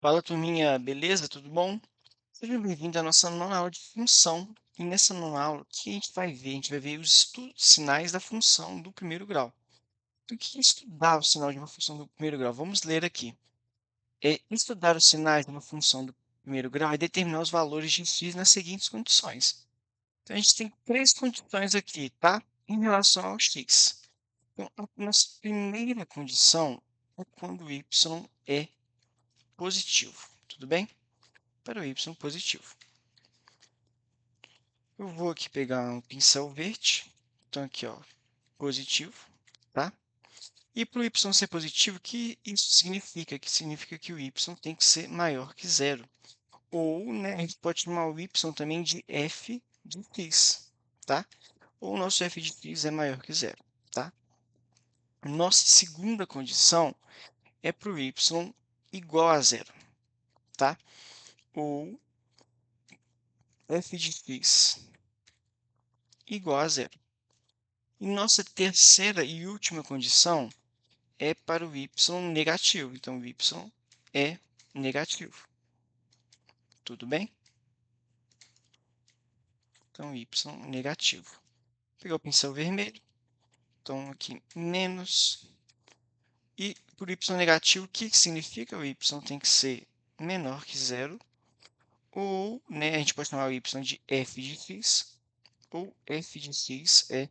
Fala, turminha, beleza? Tudo bom? Seja bem-vindo à nossa nona aula de função. E nessa nona aula, o que a gente vai ver? A gente vai ver os sinais da função do primeiro grau. Então, o que é estudar o sinal de uma função do primeiro grau? Vamos ler aqui. Estudar os sinais de uma função do primeiro grau é determinar os valores de x nas seguintes condições. Então, a gente tem três condições aqui, tá? Em relação ao x. Então, a nossa primeira condição é quando o y é positivo, tudo bem? Para o y positivo. Eu vou aqui pegar um pincel verde, então aqui, ó, positivo, tá? E para o y ser positivo, o que isso significa? Que significa que o y tem que ser maior que zero. Ou, né, a gente pode chamar o y também de f de x, tá? Ou o nosso f de x é maior que zero, tá? Nossa segunda condição é para o y igual a zero, tá? Ou f de x igual a zero. E nossa terceira e última condição é para o y negativo. Então, o y é negativo. Tudo bem? Então, y negativo. Vou pegar o pincel vermelho. Então, aqui, menos. E por y negativo, o que significa? O y tem que ser menor que zero. Ou, né, a gente pode chamar o y de f de x. Ou f de x é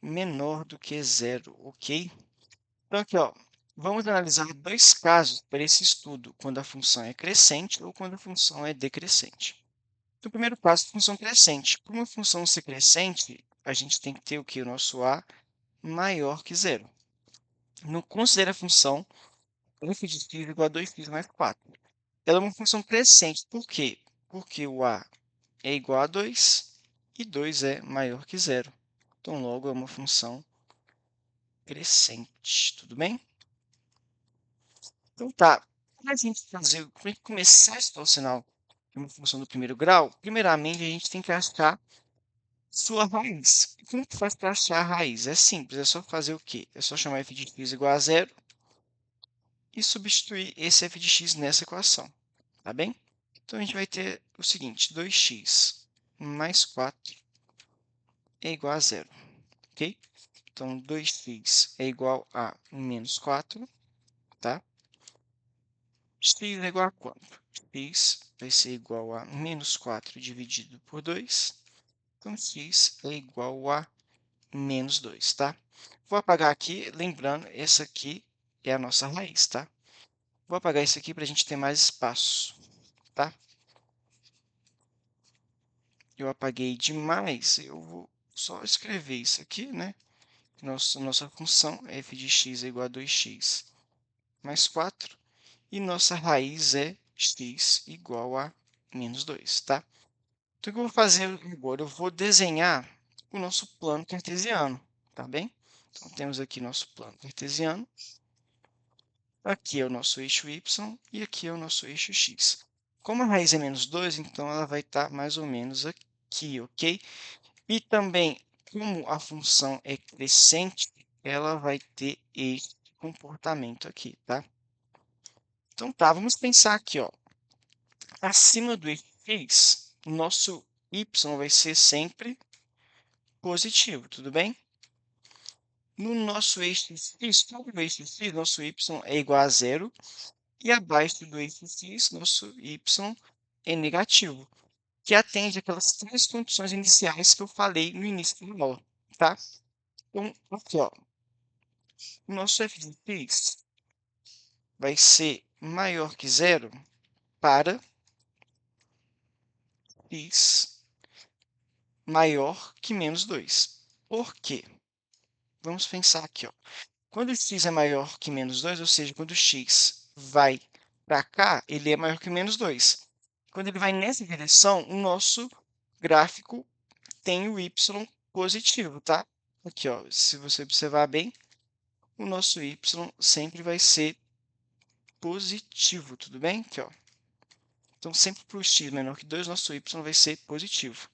menor do que zero, ok? Então, aqui, ó, vamos analisar dois casos para esse estudo, quando a função é crescente ou quando a função é decrescente. No primeiro caso, função crescente. Para uma função ser crescente, a gente tem que ter o que? O nosso a maior que zero. Não considera a função f de x igual a 2x mais 4. Ela é uma função crescente. Por quê? Porque o a é igual a 2 e 2 é maior que zero. Então, logo, é uma função crescente. Tudo bem? Então, tá. Para a gente fazer, para a gente começar a estudar o sinal de uma função do primeiro grau, primeiramente, a gente tem que achar sua raiz. E como que faz para achar a raiz? É simples, é só fazer o quê? É só chamar f de x igual a zero e substituir esse f de x nessa equação, tá bem? Então, a gente vai ter o seguinte, 2x mais 4 é igual a zero, ok? Então, 2x é igual a menos 4, tá? X é igual a quanto? X vai ser igual a menos 4 dividido por 2. Então, x é igual a menos 2, tá? Vou apagar aqui, lembrando, essa aqui é a nossa raiz, tá? Vou apagar isso aqui para a gente ter mais espaço, tá? Eu apaguei demais, eu vou só escrever isso aqui, né? Nossa função f de x é igual a 2x mais 4. E nossa raiz é x igual a menos 2, tá? Então, o que eu vou fazer agora? Eu vou desenhar o nosso plano cartesiano, tá bem? Então, temos aqui nosso plano cartesiano. Aqui é o nosso eixo y e aqui é o nosso eixo x. Como a raiz é menos 2, então ela vai estar mais ou menos aqui, ok? E também, como a função é crescente, ela vai ter este comportamento aqui, tá? Então tá, vamos pensar aqui, ó. Acima do eixo x, nosso y vai ser sempre positivo, tudo bem? No nosso eixo x, sobre o eixo x, nosso y é igual a zero, e abaixo do eixo x, nosso y é negativo, que atende aquelas três condições iniciais que eu falei no início da aula, tá? Então, aqui, ó, o nosso f de x vai ser maior que zero para x maior que menos 2. Por quê? Vamos pensar aqui, ó. Quando x é maior que menos 2, ou seja, quando x vai para cá, ele é maior que menos 2. Quando ele vai nessa direção, o nosso gráfico tem o y positivo, tá? Aqui, ó, se você observar bem, o nosso y sempre vai ser positivo, tudo bem? Aqui, ó. Então, sempre para o x menor que 2, nosso y vai ser positivo.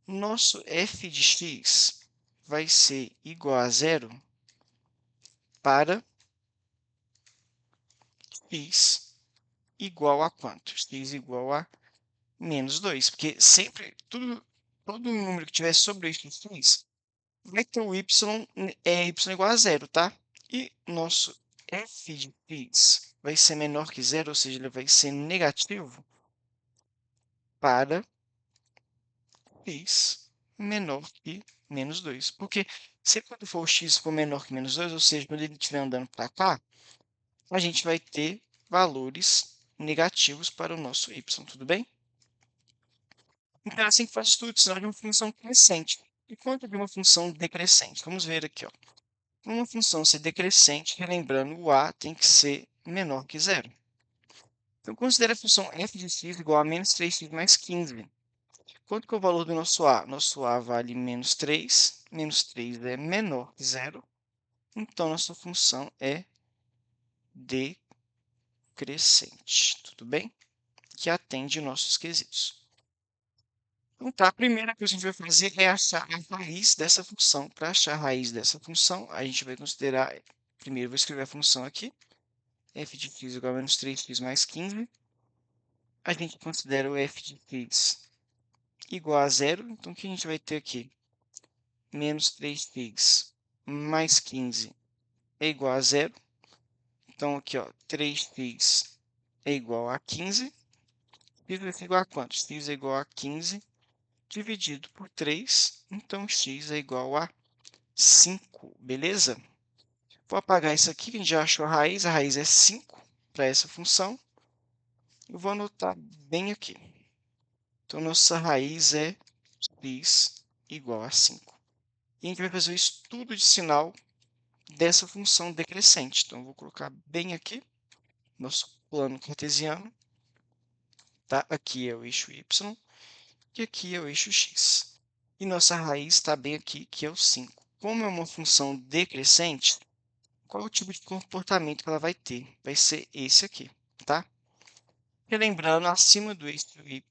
Nosso f de x vai ser igual a zero para x igual a quanto? X igual a menos 2, porque sempre, todo número que tiver sobre o eixo x vai ter o y igual a zero, tá? E nosso f de x vai ser menor que zero, ou seja, ele vai ser negativo para x menor que menos 2. Porque sempre quando for o x for menor que menos 2, ou seja, quando ele estiver andando para cá, a gente vai ter valores negativos para o nosso y, tudo bem? Então, é assim que faz o estudo de sinal de uma função crescente. E quanto de uma função decrescente? Vamos ver aqui, ó. Para uma função ser decrescente, relembrando, o a tem que ser menor que zero. Então, considere a função f de x igual a menos 3x mais 15. Quanto que é o valor do nosso a? Nosso a vale menos 3 é menor que zero, então nossa função é decrescente, tudo bem? Que atende nossos quesitos. Então tá, a primeira coisa que a gente vai fazer é achar a raiz dessa função. Para achar a raiz dessa função, a gente vai considerar, primeiro eu vou escrever a função aqui, f de x igual a menos 3x mais 15. A gente considera o f de x igual a zero, então o que a gente vai ter aqui? Menos 3x mais 15 é igual a zero. Então, aqui, ó, 3x é igual a 15. X vai ser igual a quanto? X é igual a 15 dividido por 3. Então, x é igual a 5, beleza? Vou apagar isso aqui, que a gente já achou a raiz é 5 para essa função. Eu vou anotar bem aqui. Então, nossa raiz é x igual a 5. E a gente vai fazer o estudo de sinal dessa função decrescente. Então, eu vou colocar bem aqui, nosso plano cartesiano. Tá? Aqui é o eixo y e aqui é o eixo x. E nossa raiz está bem aqui, que é o 5. Como é uma função decrescente, qual é o tipo de comportamento que ela vai ter? Vai ser esse aqui, tá? Relembrando, acima do eixo y,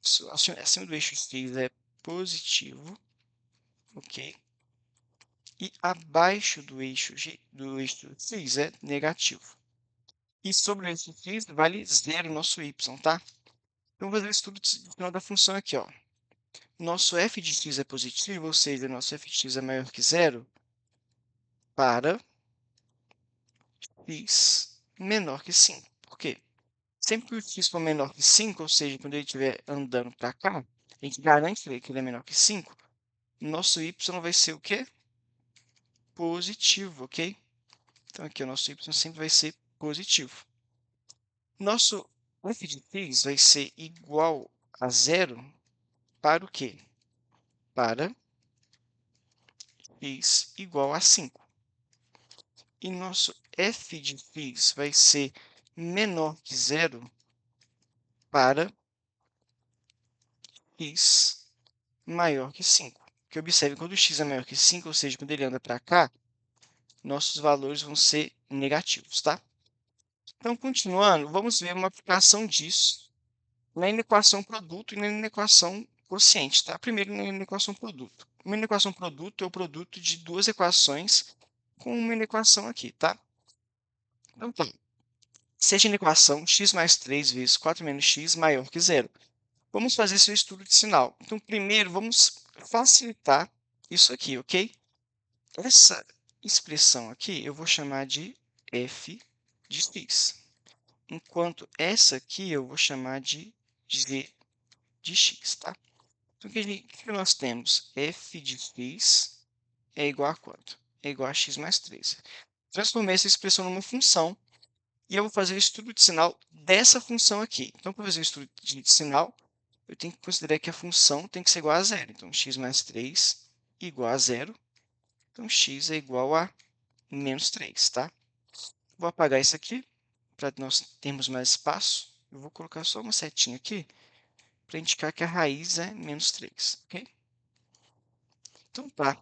acima do eixo x é positivo, ok? E abaixo do eixo x é negativo. E sobre o eixo x vale zero nosso y, tá? Então, vou fazer o estudo de sinal da função aqui, ó. Nosso f de x é positivo, ou seja, nosso f de x é maior que zero, para x menor que 5. Por quê? Sempre que o x for menor que 5, ou seja, quando ele estiver andando para cá, a gente garante que ele é menor que 5, nosso y vai ser o quê? Positivo, ok? Então, aqui o nosso y sempre vai ser positivo. Nosso f de x vai ser igual a zero para o quê? Para x igual a 5. E nosso f de x vai ser menor que zero para x maior que 5. Porque observe, quando o x é maior que 5, ou seja, quando ele anda para cá, nossos valores vão ser negativos, tá? Então, continuando, vamos ver uma aplicação disso na inequação produto e na inequação quociente, tá? Primeiro, na inequação produto. Uma inequação produto é o produto de duas equações com uma inequação aqui, tá? Então, tá. Seja a equação x mais 3 vezes 4 menos x maior que zero. Vamos fazer seu estudo de sinal. Então, primeiro, vamos facilitar isso aqui, ok? Essa expressão aqui eu vou chamar de f de x, enquanto essa aqui eu vou chamar de g de x, tá? Então, o que nós temos? F de x é igual a quanto? É igual a x mais 3. Transformei essa expressão numa função e eu vou fazer o estudo de sinal dessa função aqui. Então, para fazer o estudo de sinal, eu tenho que considerar que a função tem que ser igual a zero. Então, x mais 3 igual a zero. Então, x é igual a menos 3, tá? Vou apagar isso aqui para nós termos mais espaço. Eu vou colocar só uma setinha aqui para indicar que a raiz é menos 3, ok? Então, tá.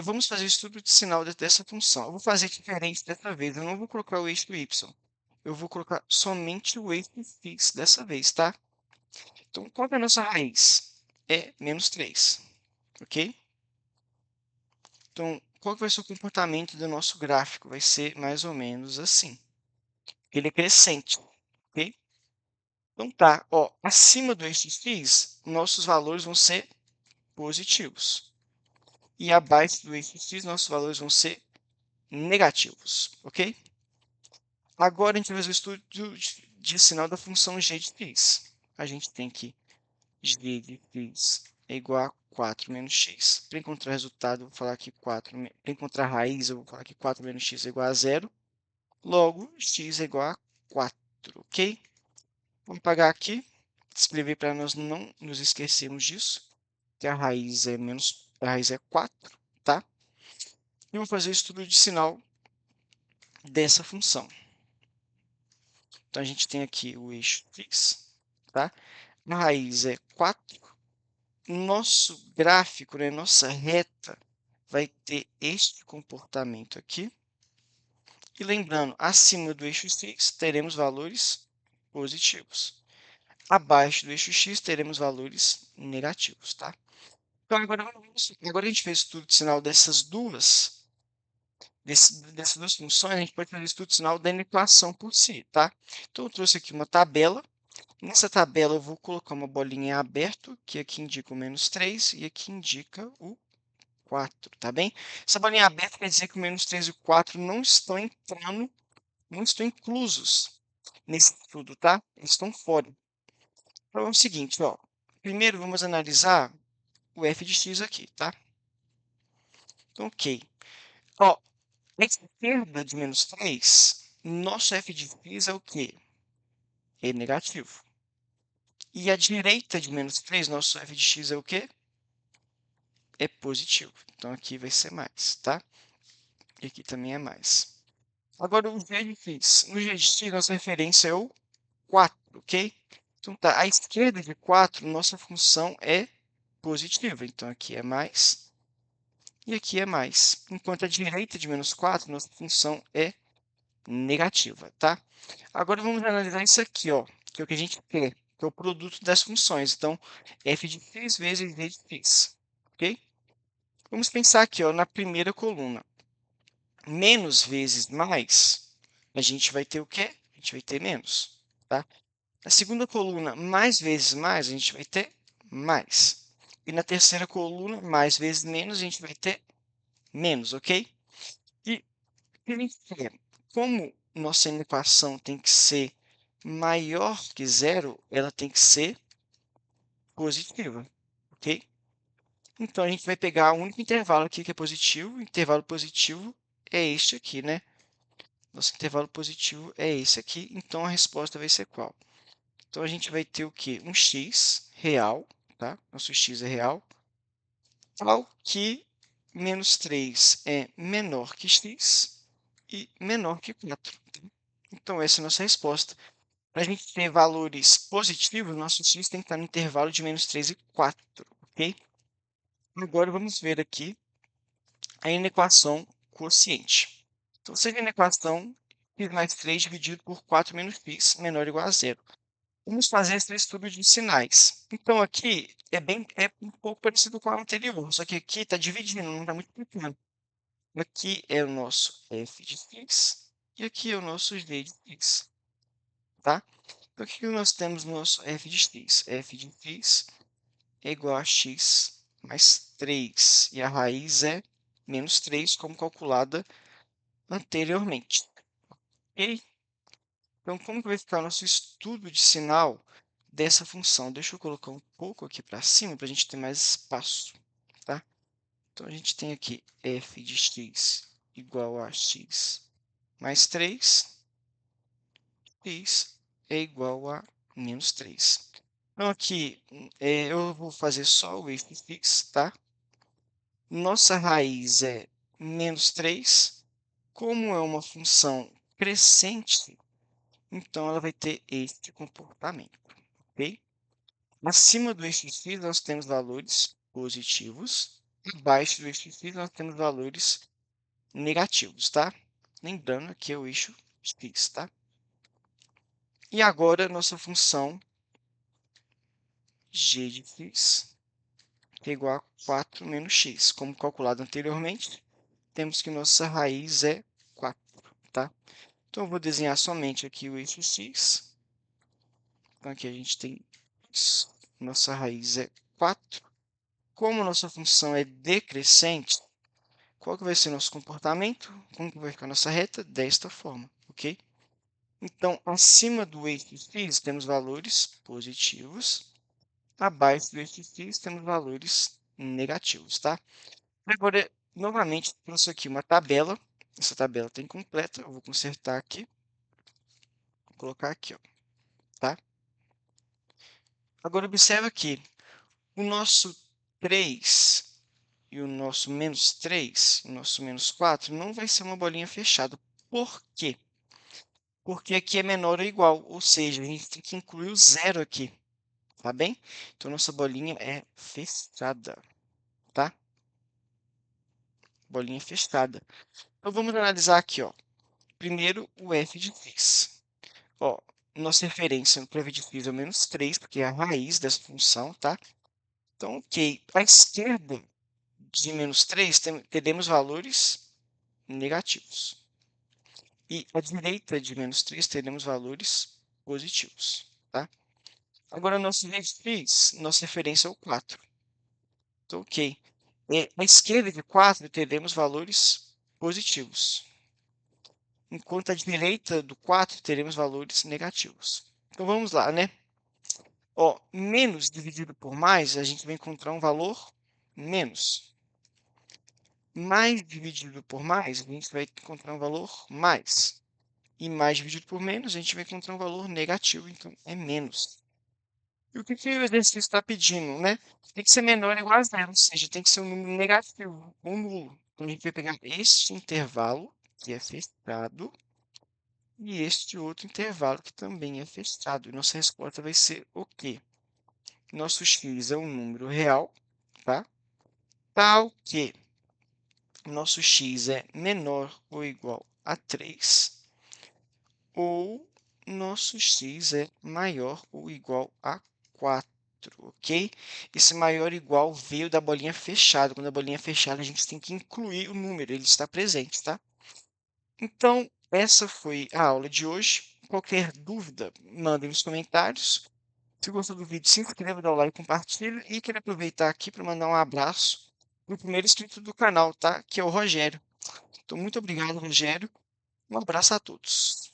Vamos fazer o estudo de sinal dessa função. Eu vou fazer diferente dessa vez. Eu não vou colocar o eixo y. Eu vou colocar somente o eixo x dessa vez, tá? Então, qual é a nossa raiz? É menos 3, ok? Então, qual que vai ser o comportamento do nosso gráfico? Vai ser mais ou menos assim. Ele é crescente, ok? Então tá, ó, acima do eixo x, nossos valores vão ser positivos. E abaixo do eixo x, nossos valores vão ser negativos, ok? Agora a gente vai fazer o estudo de sinal da função g de x. A gente tem que g de x é igual a 4 menos x. Para encontrar resultado, eu vou falar que 4, para encontrar a raiz, eu vou falar que 4 menos x é igual a 0. Logo, x é igual a 4, ok? Vamos apagar aqui, escrever para nós não nos esquecermos disso, que a raiz é 4, tá? E vou fazer o estudo de sinal dessa função. Então, a gente tem aqui o eixo x, tá? A raiz é 4. Nosso gráfico, né, nossa reta, vai ter este comportamento aqui. E lembrando, acima do eixo x, teremos valores positivos. Abaixo do eixo x, teremos valores negativos, tá? Então, agora a gente fez o estudo de sinal dessas duas funções, a gente pode fazer o estudo de sinal da inequação por si, tá? Então, eu trouxe aqui uma tabela. Nessa tabela, eu vou colocar uma bolinha em aberto, que aqui indica o menos 3 e aqui indica o 4, tá bem? Essa bolinha aberta quer dizer que o menos 3 e o 4 não estão entrando, não estão inclusos nesse estudo, tá? Eles estão fora. Então, é o seguinte, ó. Primeiro, vamos analisar o f de x aqui, tá? Então, ok. Ó, a esquerda de menos 3, nosso f de x é o quê? É negativo. E a direita de menos 3, nosso f de x é o quê? É positivo. Então, aqui vai ser mais, tá? E aqui também é mais. Agora, o g de x. No g de x, nossa referência é o 4, ok? Então, tá. À esquerda de 4, nossa função é positiva. Então, aqui é mais e aqui é mais. Enquanto a direita de menos 4, nossa função é negativa, tá? Agora vamos analisar isso aqui, ó, que é o que a gente quer, que é o produto das funções. Então, f de x vezes g de x, ok? Vamos pensar aqui, ó, na primeira coluna. Menos vezes mais, a gente vai ter o quê? A gente vai ter menos, tá? Na segunda coluna, mais vezes mais, a gente vai ter mais. E na terceira coluna, mais vezes menos, a gente vai ter menos, ok? E o que a gente quer? Como nossa equação tem que ser maior que zero, ela tem que ser positiva, ok? Então, a gente vai pegar o único intervalo aqui que é positivo. O intervalo positivo é este aqui, né? Nosso intervalo positivo é esse aqui. Então, a resposta vai ser qual? Então, a gente vai ter o quê? Um x real, tá? Nosso x é real, tal que menos 3 é menor que x e menor que 4. Então, essa é a nossa resposta. Para a gente ter valores positivos, nosso x tem que estar no intervalo de menos 3 e 4, ok? Agora, vamos ver aqui a inequação quociente. Então, seja a inequação x mais 3 dividido por 4 menos x menor ou igual a zero. Vamos fazer esse estudo de sinais. Então, aqui é um pouco parecido com a anterior, só que aqui está dividindo, não está muito pequeno. Aqui é o nosso f de x e aqui é o nosso g de x, tá? Então, o que nós temos no nosso f de x? F de x é igual a x mais 3, e a raiz é menos 3, como calculada anteriormente, ok? Então, como que vai ficar o nosso estudo de sinal dessa função? Deixa eu colocar um pouco aqui para cima para a gente ter mais espaço, tá? Então, a gente tem aqui f de x igual a x mais 3, x é igual a menos 3. Então, aqui eu vou fazer só o eixo x, tá? Nossa raiz é menos 3. Como é uma função crescente, então ela vai ter este comportamento, ok? Acima do eixo x, nós temos valores positivos. Abaixo do eixo x, nós temos valores negativos, tá? Lembrando que é o eixo x, tá? E agora, nossa função g de x é igual a 4 menos x. Como calculado anteriormente, temos que nossa raiz é 4, tá? Então, eu vou desenhar somente aqui o eixo x. Então, aqui a gente tem isso. Nossa raiz é 4. Como nossa função é decrescente, qual que vai ser nosso comportamento? Como que vai ficar nossa reta? Desta forma, ok? Então, acima do eixo x temos valores positivos, abaixo do eixo x temos valores negativos, tá? Agora, novamente, trouxe aqui uma tabela. Essa tabela está incompleta, eu vou consertar aqui, vou colocar aqui, ó, tá? Agora, observa que o nosso 3 e o nosso menos 3, o nosso menos 4, não vai ser uma bolinha fechada. Por quê? Porque aqui é menor ou igual, ou seja, a gente tem que incluir o zero aqui, tá bem? Então, nossa bolinha é fechada, tá? Bolinha fechada. Então, vamos analisar aqui, ó. Primeiro, o f de x. Ó, nossa referência para f de x é o menos 3, porque é a raiz dessa função, tá? Então, ok. À esquerda de menos 3, teremos valores negativos. E à direita de menos 3, teremos valores positivos, tá? Agora, nosso f de x, nossa referência é o 4. Então, ok. À esquerda de 4, teremos valores positivos. Enquanto à direita do 4, teremos valores negativos. Então, vamos lá, né? Ó, menos dividido por mais, a gente vai encontrar um valor menos. Mais dividido por mais, a gente vai encontrar um valor mais. E mais dividido por menos, a gente vai encontrar um valor negativo, então é menos. E o que que o exercício está pedindo, né? Tem que ser menor ou igual a zero, ou seja, tem que ser um número negativo, um nulo. Então, a gente vai pegar este intervalo, que é fechado, e este outro intervalo, que também é fechado. E nossa resposta vai ser o quê? Nosso x é um número real, tá? Tal que nosso x é menor ou igual a 3, ou nosso x é maior ou igual a 4, ok? Esse maior ou igual veio da bolinha fechada. Quando a bolinha é fechada, a gente tem que incluir o número, ele está presente, tá? Então, essa foi a aula de hoje. Qualquer dúvida, mandem nos comentários. Se gostou do vídeo, se inscreva, dá o like, compartilhe. E quero aproveitar aqui para mandar um abraço para o primeiro inscrito do canal, tá? Que é o Rogério. Então, muito obrigado, Rogério. Um abraço a todos.